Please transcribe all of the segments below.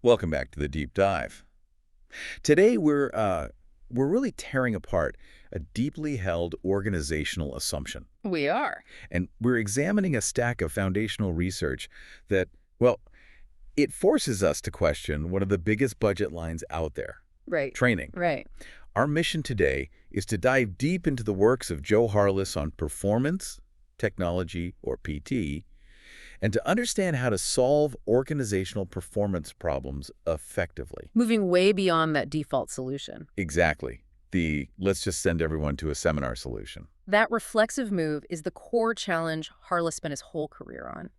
Welcome back to the deep dive. Today we're really tearing apart a deeply held organizational assumption, We are. and we're examining a stack of foundational research that, well, it forces us to question one of the biggest budget lines out there: Right. training. Right. Our mission today is to dive deep into the works of Joe Harless on performance, technology, or PT, and to understand how to solve organizational performance problems effectively. Moving way beyond that default solution. Exactly. The let's just send everyone to a seminar solution. That reflexive move is the core challenge Harless spent his whole career on.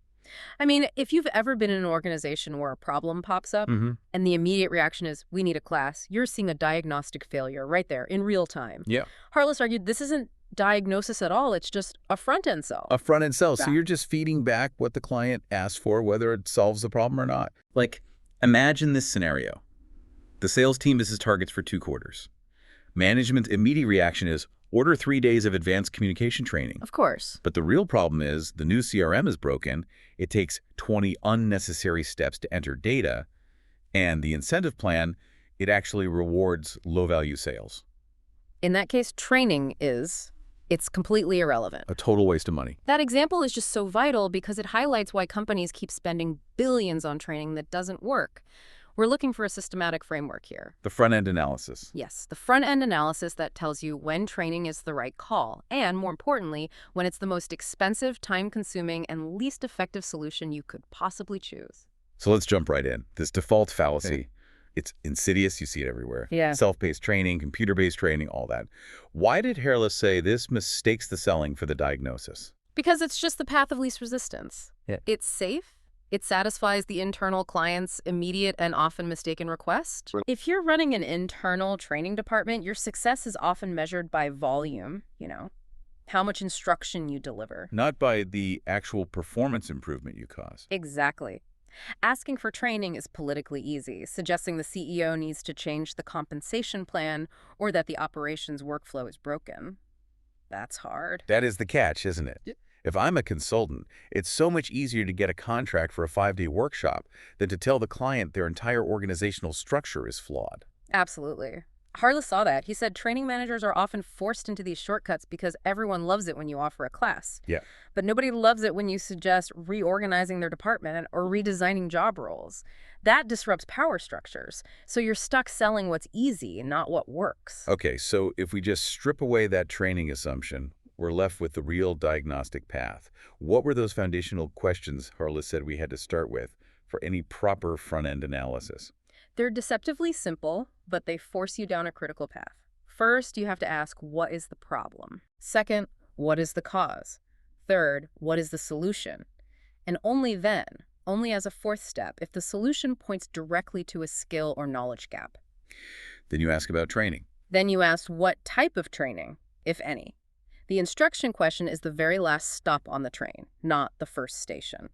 I mean, if you've ever been in an organization where a problem pops up and the immediate reaction is, we need a class, you're seeing a diagnostic failure right there in real time. Yeah. Harless argued this isn't diagnosis at all, it's just a front-end cell. A front-end cell. So Yeah. you're just feeding back what the client asked for, whether it solves the problem or not. Like, imagine this scenario. The sales team misses targets for 2 quarters. Management's immediate reaction is, order 3 days of advanced communication training. Of course. But the real problem is the new CRM is broken. It takes 20 unnecessary steps to enter data. And the incentive plan, it actually rewards low-value sales. In that case, it's completely irrelevant. A total waste of money. That example is just so vital because it highlights why companies keep spending billions on training that doesn't work. We're looking for a systematic framework here. The front-end analysis. Yes, the front-end analysis that tells you when training is the right call, and more importantly, when it's the most expensive, time-consuming, and least effective solution you could possibly choose. So let's jump right in. This default fallacy, it's insidious. You see it everywhere. Yeah. Self-paced training, computer-based training, all that. Why did Harless say this mistakes the selling for the diagnosis? Because it's just the path of least resistance. Yeah. It's safe. It satisfies the internal client's immediate and often mistaken request. If you're running an internal training department, your success is often measured by volume, how much instruction you deliver. Not by the actual performance improvement you cause. Exactly. Asking for training is politically easy, suggesting the CEO needs to change the compensation plan or that the operations workflow is broken. That's hard. That is the catch, isn't it? Yeah. If I'm a consultant, it's so much easier to get a contract for a 5-day workshop than to tell the client their entire organizational structure is flawed. Absolutely. Harless saw that. He said training managers are often forced into these shortcuts because everyone loves it when you offer a class. Yeah. But nobody loves it when you suggest reorganizing their department or redesigning job roles. That disrupts power structures. So you're stuck selling what's easy, not what works. Okay, so if we just strip away that training assumption, we're left with the real diagnostic path. What were those foundational questions Harless said we had to start with for any proper front-end analysis? They're deceptively simple, but they force you down a critical path. First, you have to ask, what is the problem? Second, what is the cause? Third, what is the solution? And only then, only as a fourth step, if the solution points directly to a skill or knowledge gap. Then you ask about training. Then you ask what type of training, if any. The instruction question is the very last stop on the train, not the first station.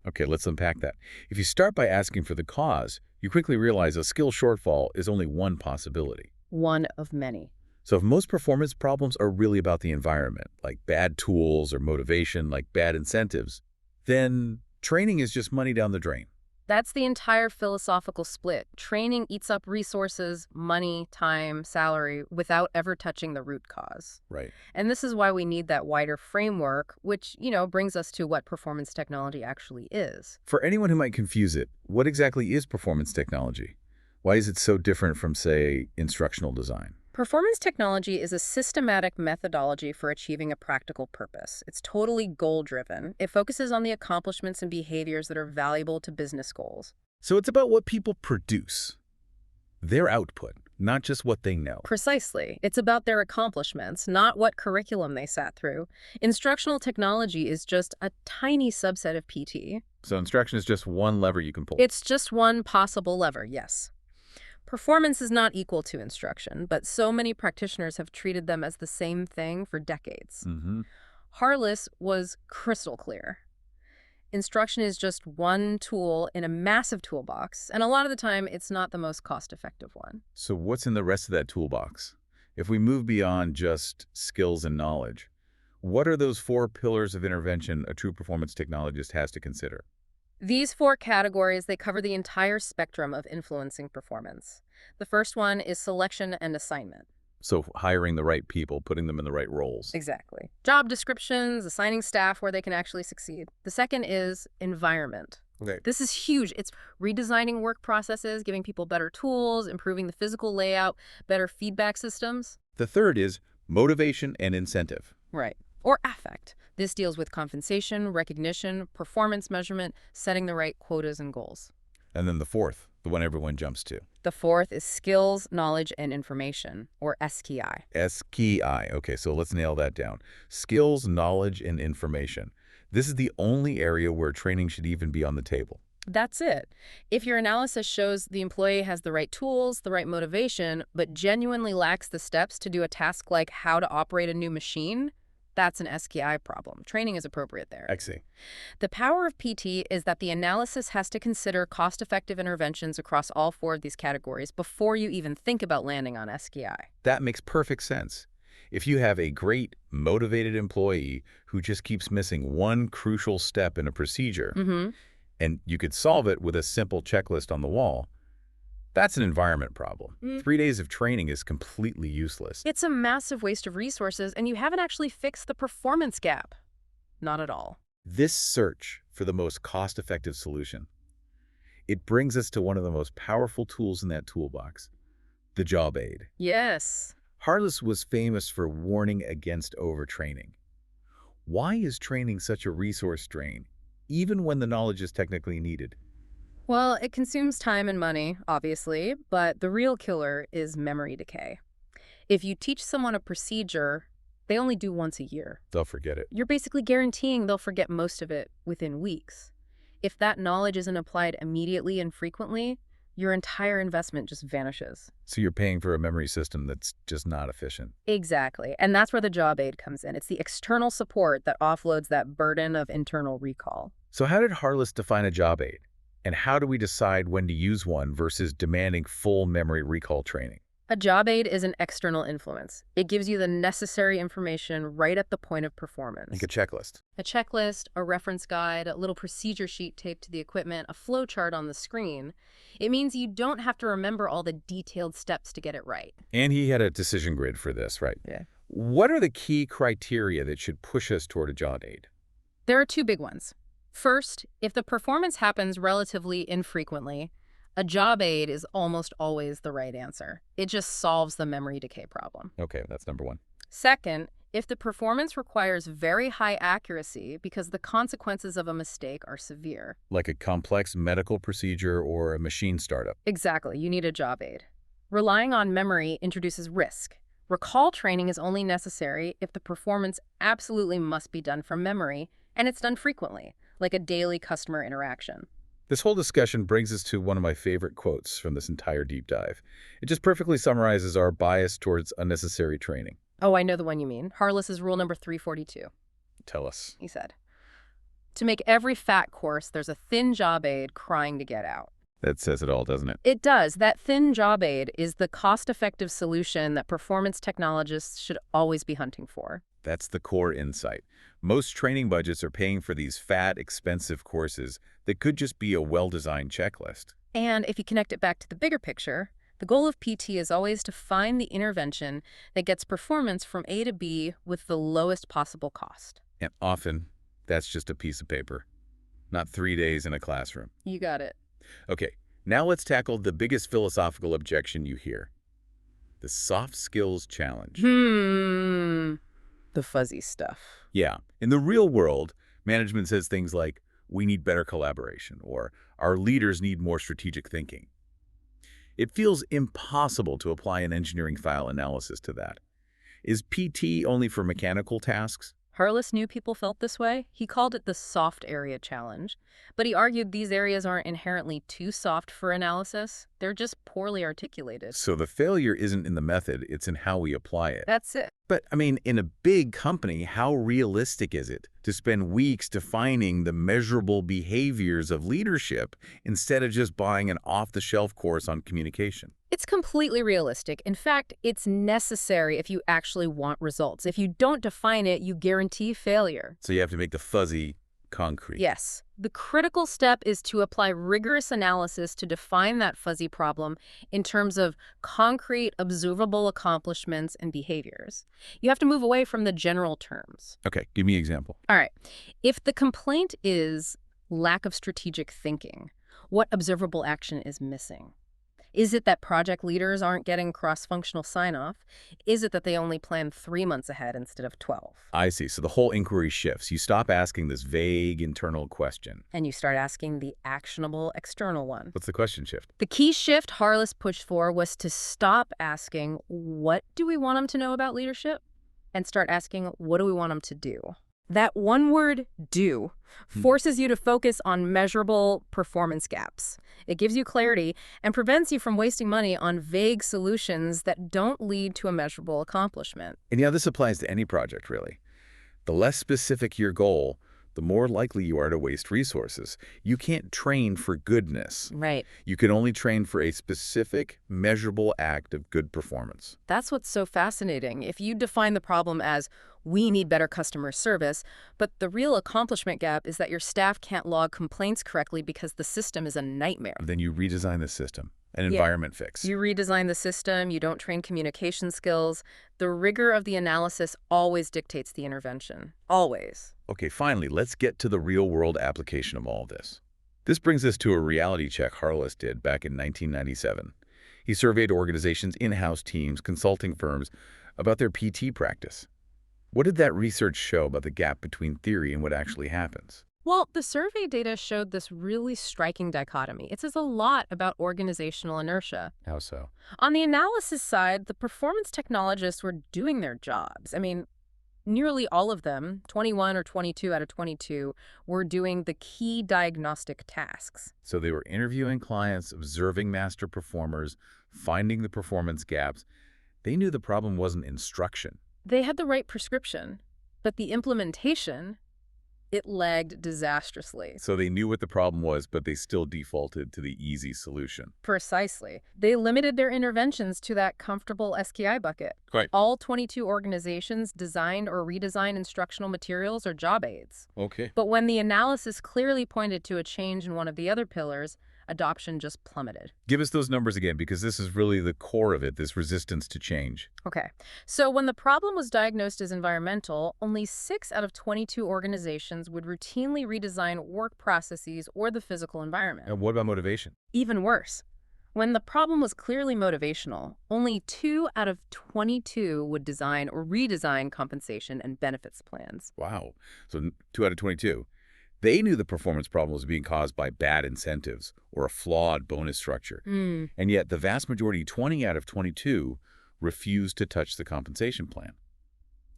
Okay, let's unpack that. If you start by asking for the cause, you quickly realize a skill shortfall is only one possibility. One of many. So if most performance problems are really about the environment, like bad tools or motivation, like bad incentives, then training is just money down the drain. That's the entire philosophical split. Training eats up resources, money, time, salary, without ever touching the root cause. Right. And this is why we need that wider framework, which, brings us to what performance technology actually is. For anyone who might confuse it, what exactly is performance technology? Why is it so different from, say, instructional design? Performance technology is a systematic methodology for achieving a practical purpose. It's totally goal-driven. It focuses on the accomplishments and behaviors that are valuable to business goals. So it's about what people produce, their output, not just what they know. Precisely. It's about their accomplishments, not what curriculum they sat through. Instructional technology is just a tiny subset of PT. So instruction is just one lever you can pull. It's just one possible lever, yes. Performance is not equal to instruction, but so many practitioners have treated them as the same thing for decades. Harless was crystal clear. Instruction is just one tool in a massive toolbox, and a lot of the time, it's not the most cost-effective one. So what's in the rest of that toolbox? If we move beyond just skills and knowledge, what are those 4 pillars of intervention a true performance technologist has to consider? These 4 categories, they cover the entire spectrum of influencing performance. The first one is selection and assignment. So hiring the right people, putting them in the right roles. Exactly. Job descriptions, assigning staff where they can actually succeed. The second is environment. Okay. This is huge. It's redesigning work processes, giving people better tools, improving the physical layout, better feedback systems. The third is motivation and incentive. Right. Or affect. This deals with compensation, recognition, performance measurement, setting the right quotas and goals. And then the fourth, the one everyone jumps to. The fourth is skills, knowledge, and information, or SKI. SKI. Okay, so let's nail that down. Skills, knowledge, and information. This is the only area where training should even be on the table. That's it. If your analysis shows the employee has the right tools, the right motivation, but genuinely lacks the steps to do a task like how to operate a new machine, that's an SKI problem. Training is appropriate there. I see. The power of PT is that the analysis has to consider cost-effective interventions across all 4 of these categories before you even think about landing on SKI. That makes perfect sense. If you have a great, motivated employee who just keeps missing one crucial step in a procedure, and you could solve it with a simple checklist on the wall, that's an environment problem. 3 days of training is completely useless. It's a massive waste of resources, and you haven't actually fixed the performance gap. Not at all. This search for the most cost-effective solution, it brings us to one of the most powerful tools in that toolbox, the job aid. Yes. Harless was famous for warning against overtraining. Why is training such a resource drain, even when the knowledge is technically needed? Well, it consumes time and money, obviously, but the real killer is memory decay. If you teach someone a procedure, they only do once a year. They'll forget it. You're basically guaranteeing they'll forget most of it within weeks. If that knowledge isn't applied immediately and frequently, your entire investment just vanishes. So you're paying for a memory system that's just not efficient. Exactly. And that's where the job aid comes in. It's the external support that offloads that burden of internal recall. So how did Harless define a job aid? And how do we decide when to use one versus demanding full memory recall training? A job aid is an external influence. It gives you the necessary information right at the point of performance. Like a checklist. A checklist, a reference guide, a little procedure sheet taped to the equipment, a flow chart on the screen. It means you don't have to remember all the detailed steps to get it right. And he had a decision grid for this, right? Yeah. What are the key criteria that should push us toward a job aid? There are 2 big ones. First, if the performance happens relatively infrequently, a job aid is almost always the right answer. It just solves the memory decay problem. Okay, that's number 1. Second, if the performance requires very high accuracy because the consequences of a mistake are severe. Like a complex medical procedure or a machine startup. Exactly, you need a job aid. Relying on memory introduces risk. Recall training is only necessary if the performance absolutely must be done from memory, and it's done frequently, like a daily customer interaction. This whole discussion brings us to one of my favorite quotes from this entire deep dive. It just perfectly summarizes our bias towards unnecessary training. Oh, I know the one you mean. Harless's rule number 342. Tell us. He said, "To make every fat course, there's a thin job aid crying to get out." That says it all, doesn't it? It does. That thin job aid is the cost-effective solution that performance technologists should always be hunting for. That's the core insight. Most training budgets are paying for these fat, expensive courses that could just be a well-designed checklist. And if you connect it back to the bigger picture, the goal of PT is always to find the intervention that gets performance from A to B with the lowest possible cost. And often, that's just a piece of paper, not 3 days in a classroom. You got it. Okay, now let's tackle the biggest philosophical objection you hear. The soft skills challenge. The fuzzy stuff. Yeah, in the real world, management says things like, we need better collaboration, or our leaders need more strategic thinking. It feels impossible to apply an engineering file analysis to that. Is PT only for mechanical tasks? Harless knew people felt this way. He called it the soft area challenge. But he argued these areas aren't inherently too soft for analysis. They're just poorly articulated. So the failure isn't in the method, it's in how we apply it. That's it. But, I mean, in a big company, how realistic is it to spend weeks defining the measurable behaviors of leadership instead of just buying an off-the-shelf course on communication? It's completely realistic. In fact, it's necessary if you actually want results. If you don't define it, you guarantee failure. So you have to make the fuzzy concrete. Yes. The critical step is to apply rigorous analysis to define that fuzzy problem in terms of concrete, observable accomplishments and behaviors. You have to move away from the general terms. Okay, give me an example. All right. If the complaint is lack of strategic thinking, what observable action is missing? Is it that project leaders aren't getting cross-functional sign-off? Is it that they only plan 3 months ahead instead of 12? I see. So the whole inquiry shifts. You stop asking this vague internal question. And you start asking the actionable external one. What's the question shift? The key shift Harless pushed for was to stop asking, what do we want them to know about leadership? And start asking, what do we want them to do? That one word, do, forces you to focus on measurable performance gaps. It gives you clarity and prevents you from wasting money on vague solutions that don't lead to a measurable accomplishment. And this applies to any project, really. The less specific your goal, the more likely you are to waste resources. You can't train for goodness. Right. You can only train for a specific, measurable act of good performance. That's what's so fascinating. If you define the problem as, we need better customer service, but the real accomplishment gap is that your staff can't log complaints correctly because the system is a nightmare. Then you redesign the system, an environment fix. You redesign the system, you don't train communication skills. The rigor of the analysis always dictates the intervention. Always. Okay, finally, let's get to the real-world application of all this. This brings us to a reality check Harless did back in 1997. He surveyed organizations, in-house teams, consulting firms about their PT practice. What did that research show about the gap between theory and what actually happens? Well, the survey data showed this really striking dichotomy. It says a lot about organizational inertia. How so? On the analysis side, the performance technologists were doing their jobs. I mean, nearly all of them, 21 or 22 out of 22, were doing the key diagnostic tasks. So they were interviewing clients, observing master performers, finding the performance gaps. They knew the problem wasn't instruction. They had the right prescription, but the implementation, it lagged disastrously. So they knew what the problem was, but they still defaulted to the easy solution. Precisely. They limited their interventions to that comfortable SKI bucket. Right. All 22 organizations designed or redesigned instructional materials or job aids. Okay. But when the analysis clearly pointed to a change in one of the other pillars, adoption just plummeted. Give us those numbers again, because this is really the core of it, this resistance to change. Okay, so when the problem was diagnosed as environmental, only 6 out of 22 organizations would routinely redesign work processes or the physical environment. And what about motivation? Even worse, when the problem was clearly motivational, only 2 out of 22 would design or redesign compensation and benefits plans. Wow. So 2 out of 22. They knew the performance problem was being caused by bad incentives or a flawed bonus structure. And yet the vast majority, 20 out of 22, refused to touch the compensation plan.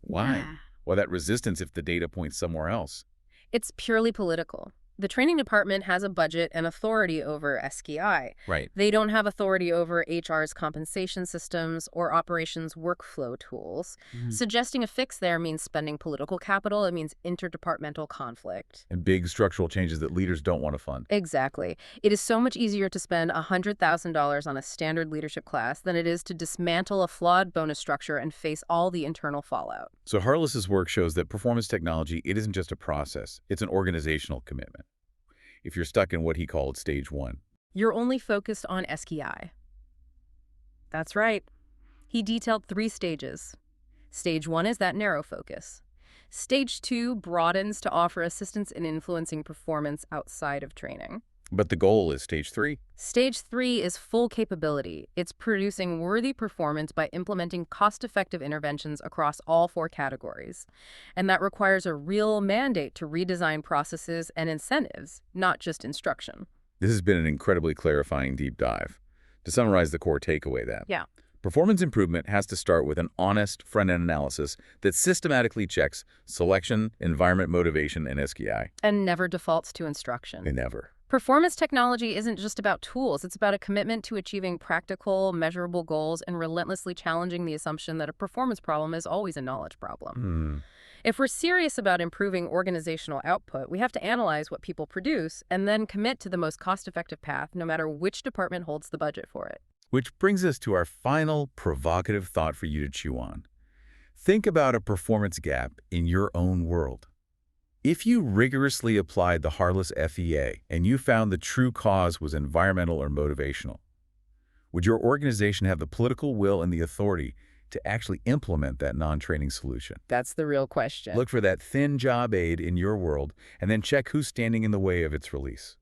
Why? Yeah. Well, that resistance if the data points somewhere else. It's purely political. The training department has a budget and authority over SKI. Right. They don't have authority over HR's compensation systems or operations workflow tools. Suggesting a fix there means spending political capital. It means interdepartmental conflict. And big structural changes that leaders don't want to fund. Exactly. It is so much easier to spend $100,000 on a standard leadership class than it is to dismantle a flawed bonus structure and face all the internal fallout. So Harless's work shows that performance technology, it isn't just a process. It's an organizational commitment. If you're stuck in what he called stage 1. You're only focused on SKI. That's right. He detailed 3 stages. Stage 1 is that narrow focus. Stage 2 broadens to offer assistance in influencing performance outside of training. But the goal is stage 3. Stage 3 is full capability. It's producing worthy performance by implementing cost-effective interventions across all 4 categories. And that requires a real mandate to redesign processes and incentives, not just instruction. This has been an incredibly clarifying deep dive. To summarize the core takeaway then. Yeah. Performance improvement has to start with an honest front-end analysis that systematically checks selection, environment motivation, and SKI. And never defaults to instruction. And never. Performance technology isn't just about tools. It's about a commitment to achieving practical, measurable goals and relentlessly challenging the assumption that a performance problem is always a knowledge problem. If we're serious about improving organizational output, we have to analyze what people produce and then commit to the most cost-effective path, no matter which department holds the budget for it. Which brings us to our final provocative thought for you to chew on. Think about a performance gap in your own world. If you rigorously applied the Harless FEA and you found the true cause was environmental or motivational, would your organization have the political will and the authority to actually implement that non-training solution? That's the real question. Look for that thin job aid in your world and then check who's standing in the way of its release.